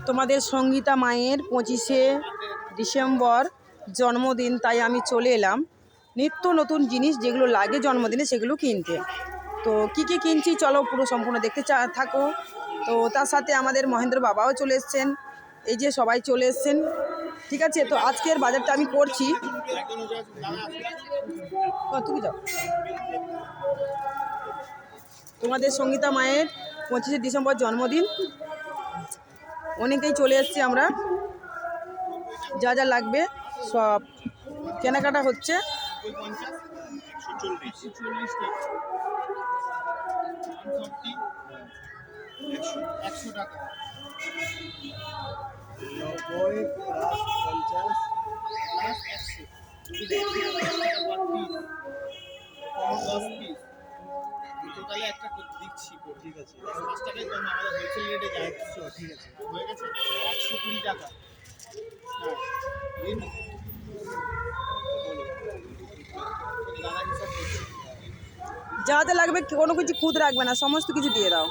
তোমাদের সঙ্গীতা মায়ের 25শে ডিসেম্বর জন্মদিন, তাই আমি চলে এলাম নিত্য নতুন জিনিস যেগুলো লাগে জন্মদিনে সেগুলো কিনতে। তো কী কী কিনছি চলো পুরো সম্পূর্ণ দেখতে থাকো। তো তার সাথে আমাদের মহেন্দ্র বাবাও চলে এসছেন, এই যে সবাই চলে এসছেন। ঠিক আছে, তো আজকের বাজারটা আমি করছি। তুমি যাও। তোমাদের সঙ্গীতা মায়ের 25শে ডিসেম্বর জন্মদিন, অনেকেই চলে এসেছি আমরা, যা যা লাগবে সব কেনাকাটা হচ্ছে। টোটালে একটা দিচ্ছি, ঠিক আছে 5 টাকায় কম, আমাদের হোলসেল রেটে যায়। ঠিক আছে, হয়ে গেছে 120 টাকা। হ্যাঁ দাদা হিসাব করছি, যাতে লাগবে কোনো কিছু খুদ রাখবে না, সমস্ত কিছু দিয়ে দাও।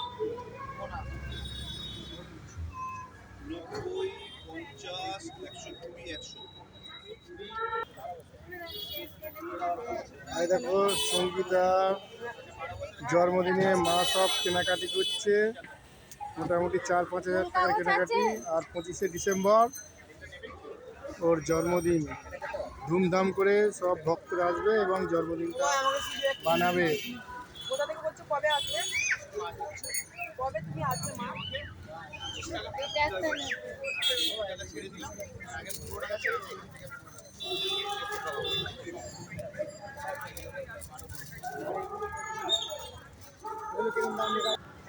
90, 50, 120, 100। এই দেখো সঙ্গীতা জন্মদিনে মা সব কেনাকাটি করছে, মোটামুটি 4-5 হাজার টাকার কেনাকাটি। আর 25শে ডিসেম্বর ওর জন্মদিন, ধুমধাম করে সব ভক্তরা আসবে এবং জন্মদিনটা বানাবে। কোথা থেকে বলছো, কবে আসবে? কবে তুমি আসবে মা?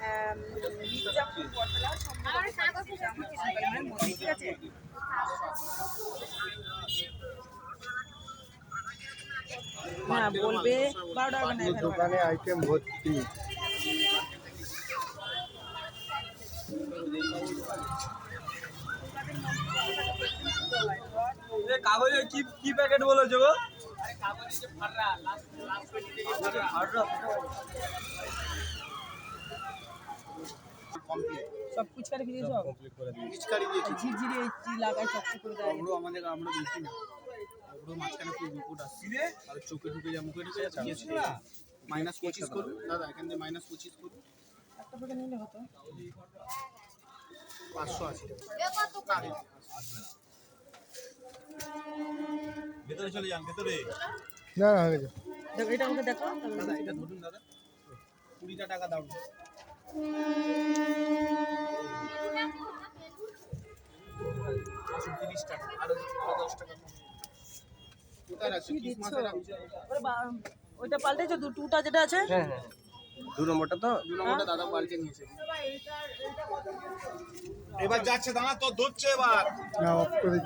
হ্যাঁ বলবে 12 টাকা নেয়। দোকানে আইটেম ভর্তি। কাগজে কি প্যাকেট বলেছো গো? সব ফুচকারি ফিরে সব কমপ্লিট করে দিই। পিচকারি দিয়েছি ঝিরঝিরি এই লাগাই চকচক করে দেয়। আমরা বেশি না, ওগুলো মাঝখানে খুব রিপোর্ট আসছে আর চোখে ঢুকে যা মুখে ঢুকে যা -25 করুন দাদা, এখান থেকে -25 করুন। একটা প্যাকেট নিলে হতো। 580 ভেতরে চলে যান, ভেতরে। না না হয়ে গেছে। দেখো এটা আমাকে দেখো। দাদা, এটা ধরুন দাদা, 20 টাকা দাও। 30 টাকা আর 10 টাকা কোথায় আছে? কি দিচ্ছ? ওইটা পাল্টেছো, দুটা যেটা আছে। হ্যাঁ হ্যাঁ, 2 নম্বরটা তো। 2 নম্বরটা দাদা পাল্টে নিয়েছে। এবার যাচ্ছে দাদা, তো ধরছে এবার। না অফ করে